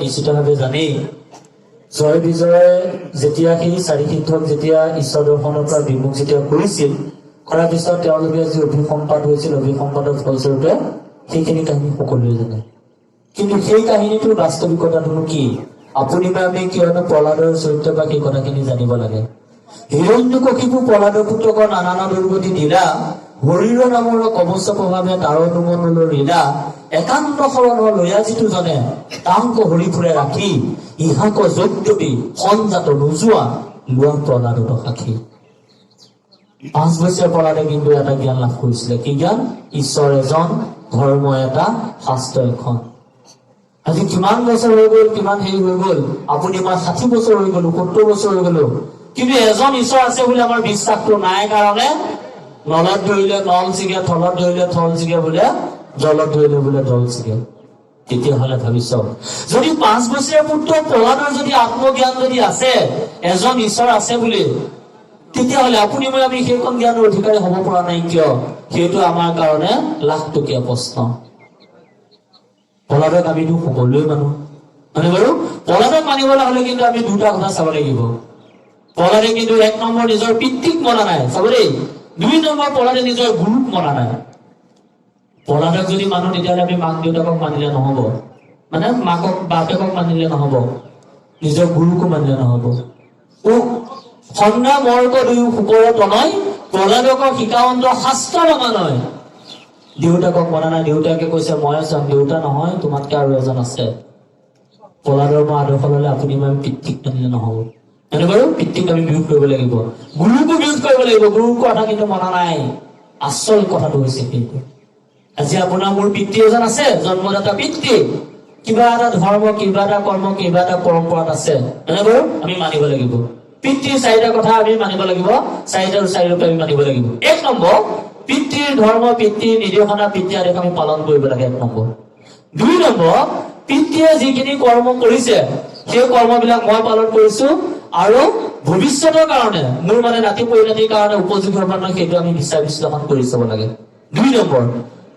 নিশ্চিতভাৱে জানেই জয় বিজয় যেতিয়া সেই চাৰি সিদ্ধক যেতিয়া ঈশ্বৰ দৰ্শনৰ পৰা বিমুখ যেতিয়া কৰিছিল কৰাৰ পিছত তেওঁলোকে যি অভিসম্পাদ হৈছিল অভিসম্পাদৰ ফলস্বৰূপে সেইখিনি কাহিনী সকলোৱে জানে। কিন্তু সেই কাহিনীটোৰ বাস্তৱিকতাটোনো কি? আপুনি বা আমি কিয়নো প্ৰহ্লাদৰ চৰিত্ৰ বা সেই কথাখিনি জানিব লাগে। হিৰণ্যকশিপু প্ৰহ্লাদৰ পুত্ৰক নানান দুৰ্গতি দিলা হৰিৰ নামৰ কবচ প্ৰভাৱে তাৰ নুমনলৈ লীলা একান্ত শৰণ লয়া যিটো জনে তাংক হৰি ফুৰে ৰাখি ইহাক যজ্ঞবি সঞ্জাত নোযোৱা লোৱা প্ৰহ্লাদত সাক্ষী। 5 বছৰীয়া প্ৰহ্লাদে কিন্তু এটা জ্ঞান লাভ কৰিছিলে। কি জ্ঞান? ঈশ্বৰ এজন, ধৰ্ম এটা, শাস্ত্ৰ এখন। আজি কিমান বছৰ হৈ গ'ল, কিমান হেৰি হৈ গ'ল, আপুনি মই 60 বছৰ হৈ গ'লো, 70 বছৰ হৈ গ'লো, কিন্তু এজন ঈশ্বৰ আছে বুলি আমাৰ বিশ্বাসটো নাই কাৰণে নলত ধৰিলে নল ছিগে, থলত ধৰিলে থল ছিগে বোলে, জলত ধৰিলে বোলে জল ছিগে। তেতিয়াহ'লে ভাবি চাওক, যদি 5 বছৰীয়া পুত্ৰ প্ৰহ্লাদৰ যদি আত্মজ্ঞান যদি আছে, এজন ঈশ্বৰ আছে বুলি, তেতিয়াহ'লে আপুনি মই আমি সেইখন জ্ঞানৰ অধিকাৰী হ'ব পৰা নাই কিয়? সেইটো আমাৰ কাৰণে লাখটকীয়া প্ৰশ্ন। প্ৰহ্লাদক আমিতো সকলোৱে মানুহ মানে বাৰু প্ৰহ্লাদক মানিবলৈ হ'লে কিন্তু আমি দুটা কথা চাব লাগিব। প্ৰহ্লাদে কিন্তু 1 নম্বৰ নিজৰ পিতৃক মনা নাই, চাব দেই। 2 নম্বৰ প্ৰহ্লাদে নিজৰ গুৰুক মনা নাই। প্ৰহ্লাদক যদি মানুহ তেতিয়াহ'লে আমি মাক দেউতাকক মানিলে নহ'ব, মানে মাকক বাপেকক মানিলে নহ'ব, নিজৰ গুৰুকো মানিলে নহ'ব। সন্ধ্যা মৰ্ক দুয়ো শুকৰ তনয় প্ৰহ্লাদক শিকাৱন্ত শাস্ত্ৰ নমানয়। দেউতাকক মনা নাই। দেউতাকে কৈছে মই আছো, দেউতা নহয়, তোমাতকে আৰু এজন আছে। প্ৰহ্লাদৰ মই আদৰ্শ ল'লে আপুনি মই পিতৃক মানিলে নহ'ব। এনে বাৰু পিতৃক আমি বিৰোধ কৰিব লাগিব, গুৰুকো বিৰোধ কৰিব লাগিব। গুৰুৰ কথা কিন্তু মনা নাই। আচল কথাটো হৈছে কিন্তু আজি আপোনাৰ মোৰ পিতৃ এজন আছে, জন্মদাতা পিতৃ, কিবা এটা ধৰ্ম, কিবা এটা কৰ্ম, কিবা এটা পৰম্পৰাত আছে, এনে বাৰু আমি মানিব লাগিব। পিতৃৰ 4টা কথা আমি মানিব লাগিব, 4টাৰ 4 ৰূপে আমি মানিব লাগিব। 1 নম্বৰ পিতৃৰ ধৰ্ম, পিতৃৰ নিৰ্দেশনা, পিতৃ আদেশ আমি পালন কৰিব লাগে, 1 নম্বৰ। 2 নম্বৰ পিতৃয়ে যিখিনি কৰ্ম কৰিছে সেই কৰ্মবিলাক মই পালন কৰিছো আৰু ভৱিষ্যতৰ কাৰণে মোৰ মানে নাতি পৰিণতিৰ কাৰণে উপযোগী হ'ব নহয় সেইটো আমি বিচাৰ বিশ্লেষণ কৰি চাব লাগে। 2 নম্বৰ।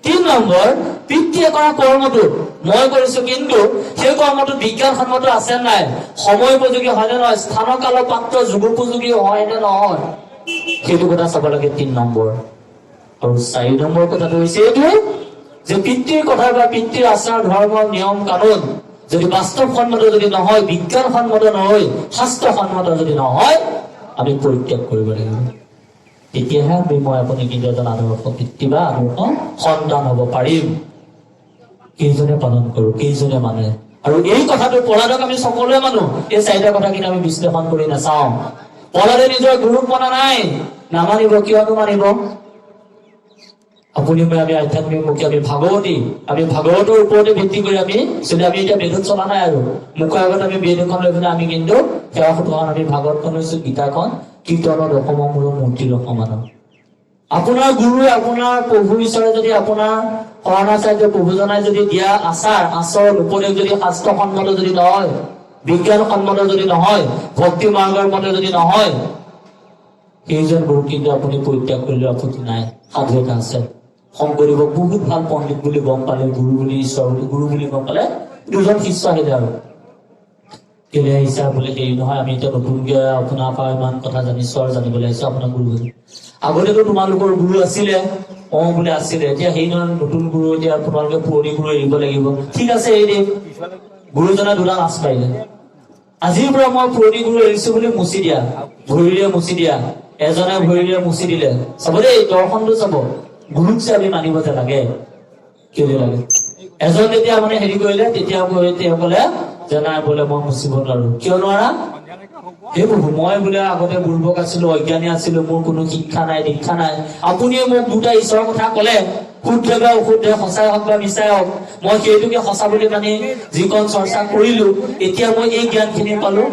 3 নম্বৰ পিতৃয়ে কৰা কৰ্মটো মই কৰিছো, কিন্তু সেই কৰ্মটো বিজ্ঞানসন্মত আছে নাই, সময় উপযোগী হয় নে নহয়, স্থান কাল পাত্ৰ যুগোপযোগী হয় নে নহয়, সেইটো কথা চাব লাগে 3 নম্বৰ। আৰু 4 নম্বৰ কথাটো হৈছে এইটো যে পিতৃৰ কথা বা পিতৃৰ আচাৰ ধৰ্ম নিয়ম কানুন যদি বাস্তৱসন্মত যদি নহয়, বিজ্ঞানসন্মত নহয়, শাস্ত্ৰসন্মত যদি নহয়, আমি পৰিত্যাগ কৰিব লাগিব। তেতিয়াহে আমি মই আপুনি কিন্তু এজন আদৰ্শ পিতৃ বা আদৰ্শ সন্তান হ'ব পাৰিম। কেইজনে পালন কৰো, কেইজনে মানে। আৰু এই কথাটো প্ৰহ্লাদক আমি সকলোৱে মানো। এই 4টা কথা কিন্তু আমি বিশ্লেষণ কৰি নাচাওঁ। প্ৰহ্লাদে নিজৰ গুৰুক মনা নাই, নামানিব। কিয়নো মানিব? আপুনি মই আমি আধ্যাত্মিক মুখী, আমি ভাগৱতী, আমি ভাগৱতৰ ওপৰতে ভিত্তি কৰি আমি যদি আমি এতিয়া বেদত চলা নাই আৰু মুখৰ আগত আমি বেদ এখন লৈ পেলাই আমি কিন্তু সেৱা সত্ৰখন আমি ভাগৱতখন লৈছো, গীতাখন, কীৰ্তনৰ দশম মূল মূৰ্তিৰ সমান। আপোনাৰ গুৰুৱে আপোনাৰ প্ৰভু ঈশ্বৰে যদি আপোনাৰ শৰণাচাৰ্য প্ৰভুজনাই যদি দিয়া আচাৰ আচৰণ উপদেশ যদি শাস্ত্ৰসন্মত যদি নহয়, বিজ্ঞানসন্মত যদি নহয়, ভক্তি মাৰ্গৰ মতে যদি নহয়, সেইজন গুৰু কিন্তু আপুনি পৰিত্যাগ কৰিলে আপত্তি নাই। সাধু এটা আছে, শংকৰদেৱক বহুত ভাল পণ্ডিত বুলি গম পালে, গুৰু বুলি ঈশ্বৰ বুলি গুৰু বুলি গম পালে 2জন শিষ্য আহিলে আৰু কেলে আহিছা বোলে হেৰি নহয়, আমি এতিয়া নতুনকে আপোনাৰ পৰা ইমান কথা জানিছো আৰু জানিবলৈ আহিছো আপোনাৰ গুৰু বুলি। আগতেতো তোমালোকৰ গুৰু আছিলে, বোলে আছিলে, এতিয়া সেই নহয় নতুন গুৰু, এতিয়া তোমালোকে পুৰণি গুৰু এৰিব লাগিব। ঠিক আছে এৰি দিম। গুৰুজনে 2ডাল আঁচ পাৰিলে, আজিৰ পৰা মই পুৰণি গুৰু এৰিছো বুলি মুচি দিয়া, ভৰিৰে মুচি দিয়া। এজনে ভৰিৰে মুচি দিলে। চাব দেই, দৰ্শনটো চাব, গুৰুক যে আমি মানিব যে লাগে, কেলে লাগে। এজন যেতিয়া মানে হেৰি কৰিলে, তেতিয়া তেওঁ কলে যে নাই বোলে মই মুচিব নোৱাৰো। কিয় নোৱাৰা? সেই প্ৰভু, মই বোলে আগতে বুৰ্বক আছিলো, অজ্ঞানী আছিলো, মোৰ কোনো শিক্ষা নাই, দীক্ষা নাই। আপুনিয়ে মোক 2টা ঈশ্বৰৰ কথা কলে, শুদ্ধ বা অশুদ্ধ, সঁচাই হওক বা মিছাই হওক, মই সেইটোকে সঁচা বুলি মানি যিকণ চৰ্চা কৰিলো, এতিয়া মই এই জ্ঞানখিনি পালো,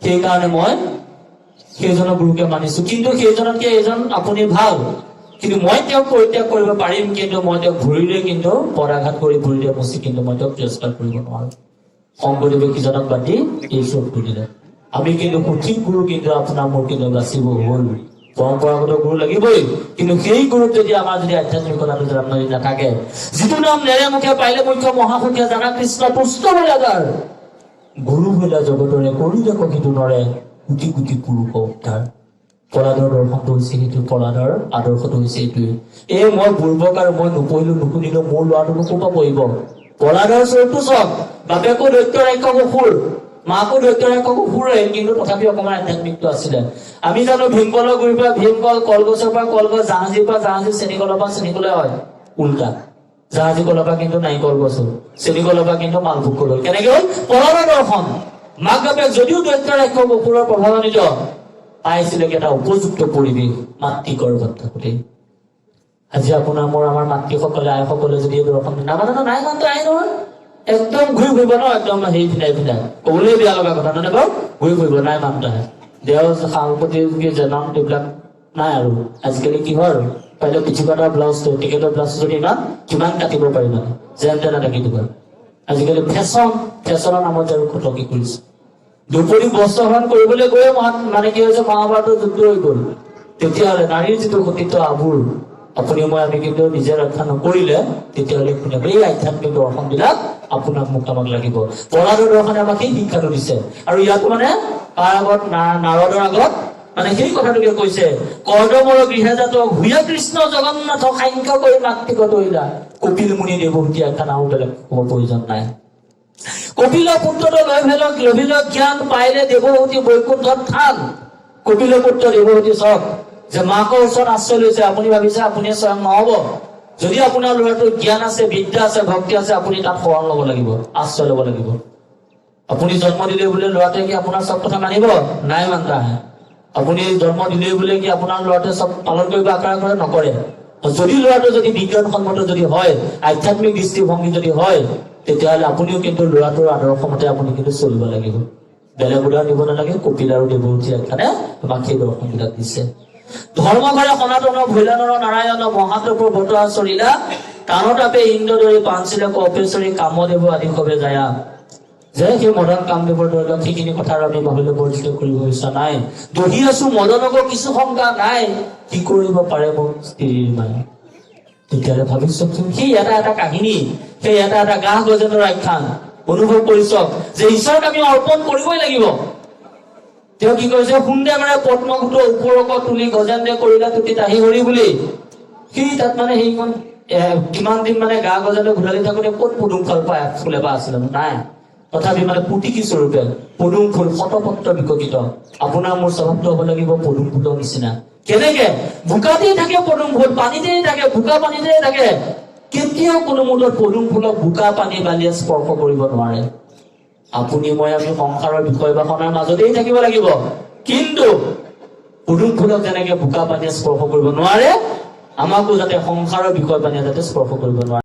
সেইকাৰণে মই সেইজনৰ গুৰুকে মানিছো। কিন্তু সেইজনতকে এইজন আপুনি ভাল, কিন্তু মই তেওঁক পৰিত্যাগ কৰিব পাৰিম, কিন্তু মই তেওঁক ভৰিৰে কিন্তু পৰাঘাত কৰি ভৰিৰে মুচি কিন্তু মই তেওঁক তিৰস্কাৰ কৰিব নোৱাৰো। শংকৰদেৱে কিজনক বাদ দি এই চবটো দিলে। আমি কিন্তু সঠিক গুৰু কিন্তু আপোনাৰ মোৰ কিন্তু বাচিব হ'ল। পৰম্পৰাগত গুৰু লাগিবই, কিন্তু সেই গুৰুত যদি আমাৰ যদি আধ্যাত্মিকতাটো যদি নাথাকে, যিটো নাম নেৰে মুখে পাইলে মুখ্য মহাসুখে জানা কৃষ্ণ পুষ্ট বলাগাৰ, গুৰু ভৈলা জগতৰে কৰিলে কহিতো নৰে কোটি কোটি পুৰুষ উদ্ধাৰ পলাদৰ দৰ্শনটো হৈছে সেইটো পলাদৰ আদৰ্শটো হৈছে এইটোৱে মই বুৰ্বক আৰু মই নপঢ়িলো নুশুনিলো মোৰ ল'ৰাটোনো ক'ৰ পৰা পঢ়িব পলাদৰ চৰিত্ৰটো চাওক বাপেকো দৈত্য ৰাক্ষস অসুৰ মাকো দৈত্য ৰাক্ষস অসুৰে কিন্তু তথাপি অকণমান আধ্যাত্মিকটো আছিলে আমি জানো ভীমকলৰ গুৰিৰ পৰা ভীমকল কলগছৰ পৰা কলগছ জাহাজীৰ পৰা জাহাজী চেনিকলৰ পৰা চেনিকলে হয় উল্টা জাহাজী কলৰ পৰা কিন্তু নাৰিকল গছ হ'ল চেনিকলৰ পৰা কিন্তু মালভোগ কল হ'ল কেনেকে হ'ল পলাদৰ দৰ্শন মাক বাপেক যদিও দৈত্য ৰাক্ষস অসুৰৰ প্ৰভাৱান্বিত পাইছিলে এটা উপযুক্ত পৰিৱেশ মাতৃগৰ্ভত থাকোঁতে আজি আপোনাৰ মোৰ আমাৰ মাতৃসকলে আইসকলে যদি দৰ্শন নামানে নাই মানটো আই নহয় একদম ঘূৰি ফুৰিব ন একদম হেৰি ফিনাই ফিনাই ক'বলৈ বেয়া লগা কথা নহয় বাৰু ঘূৰি ফুৰিব নাই মানটো আহে দেও সাংপতি জনাম এইবিলাক নাই আৰু আজিকালি কি হয় আৰু পাৰিলে পিঠিপাতৰ ব্লাউজটো টিকেটৰ ব্লাউজটো যদি কিমান কাটিব পাৰি মানে যেন তেনে কাটি দিব আজিকালি ফেশ্বনৰ নামত আৰু খটকি কৰিছে দুপৰি বস্ত্ৰহৰণ কৰিবলৈ গৈয়ে মানে কি হৈছে মহাভাৰতৰ যুদ্ধ হৈ গ'ল তেতিয়াহ'লে নাৰীৰ যিটো সতীত্ব আবুৰ আপুনি আমি কিন্তু নিজে ৰক্ষা নকৰিলে তেতিয়াহ'লে এই আধ্যাত্মিক দৰ্শনবিলাক আপোনাক আমাক লাগিব পলাদৰ দৰ্শনে আমাক সেই শিক্ষাটো দিছে আৰু ইয়াত মানে তাৰ আগত নাৰদৰ আগত মানে সেই কথাটোকে কৈছে কৰ্দমৰ গৃহজাত হুয়া কৃষ্ণ জগন্নাথ সাংখ্য কৰি মাতৃগত হৈলা কপিল মুনি দেৱহূতি এখন আৰু বেলেগ ক'ব প্ৰয়োজন নাই কপিল পুত্ৰটো লভিল জ্ঞান পাইলে দেৱহূতি বৈকুণ্ঠত থান কপিল পুত্ৰ দেৱহূতি চাওক যে মাকৰ ওচৰত আশ্ৰয় লৈছে আপুনি ভাবিছে আপুনি স্বয়ং নহব যদি আপোনাৰ ল'ৰাটোৰ জ্ঞান আছে বিদ্যা আছে ভক্তি আছে আপুনি তাত শৰণ ল'ব লাগিব আশ্ৰয় ল'ব লাগিব আপুনি জন্ম দিলে বোলে ল'ৰাটোৱে কি আপোনাৰ চব কথা মানিব নাই মানতা আপুনি জন্ম দিলে বোলে কি আপোনাৰ ল'ৰাটোৱে চব পালন কৰিব আশা কৰে নকৰে যদি ল'ৰাটো যদি বিজ্ঞানসন্মত যদি হয় আধ্যাত্মিক দৃষ্টিভংগী যদি হয় তেতিয়াহ'লে আপুনিও কিন্তু ল'ৰাটোৰ আদৰ্শ মতে আপুনি কিন্তু চলিব লাগিব বেলেগ উদাহৰণ দিব নালাগে কপিল আৰু দেৱহূতি এখানে আমাক সেই দৰ্শনবিলাক দিছে ধৰ্ম ঘৰে সনাতন ভৈলানৰ নাৰায়ণ মহাদেৱ বতৰা চলিলা কাণতাপে ইন্দ্ৰদৰী পাঞ্চিলে কপেশ্বৰী কামদেৱ আদি সবে যায় যে সেই মদন কামদেৱৰ ধৰি লওক সেইখিনি কথা আমি ভাবিলে বৰ্জিত কৰিব ইচ্ছা নাই দহি আছো মদনক কিছু শংকা নাই কি কৰিব পাৰে মোক স্ত্ৰীৰ মায়ে তেতিয়াহ'লে ভাবিছকচোন সেই এটা কাহিনী সেই এটা গাহ গজেন্দ্ৰৰ আখ্যান অনুভৱ কৰিছ যে ঈশ্বৰক আমি অৰ্পণ কৰিবই লাগিব তেওঁ কি কৰিছে সুন্দে মানে পদ্মঘূত ওপৰক তুলি গজেন্দ্ৰে কৰিলা তুতি তাহি হৰি বুলি সেই তাত মানে সেইখন কিমান দিন মানে গা গজেন্দ্ৰ ঘূৰালি থাকোঁতে ক'ত পদুম ফুল এবাৰ আছিলে নাই তথাপি মানে পুতিকি স্বৰূপে পদুম ফুল শতপত্ৰ বিকশিত আপোনাৰ মোৰ স্বভাৱটো হ'ব লাগিব পদুম ফুলৰ নিচিনা কেনেকে বোকাতেই থাকে পদুম ফুল পানীতেই থাকে বোকা পানীতেই থাকে কেতিয়াও কোনো মূলত পদুম ফুলক বোকা পানী বালিয়ে স্পৰ্শ কৰিব নোৱাৰে আপুনি আমি সংসাৰৰ বিষয় বাসনাৰ মাজতেই থাকিব লাগিব কিন্তু পদুম ফুলক যেনেকে বোকা পানীয়ে স্পৰ্শ কৰিব নোৱাৰে আমাকো যাতে সংসাৰৰ বিষয় পানীয়ে যাতে স্পৰ্শ কৰিব নোৱাৰে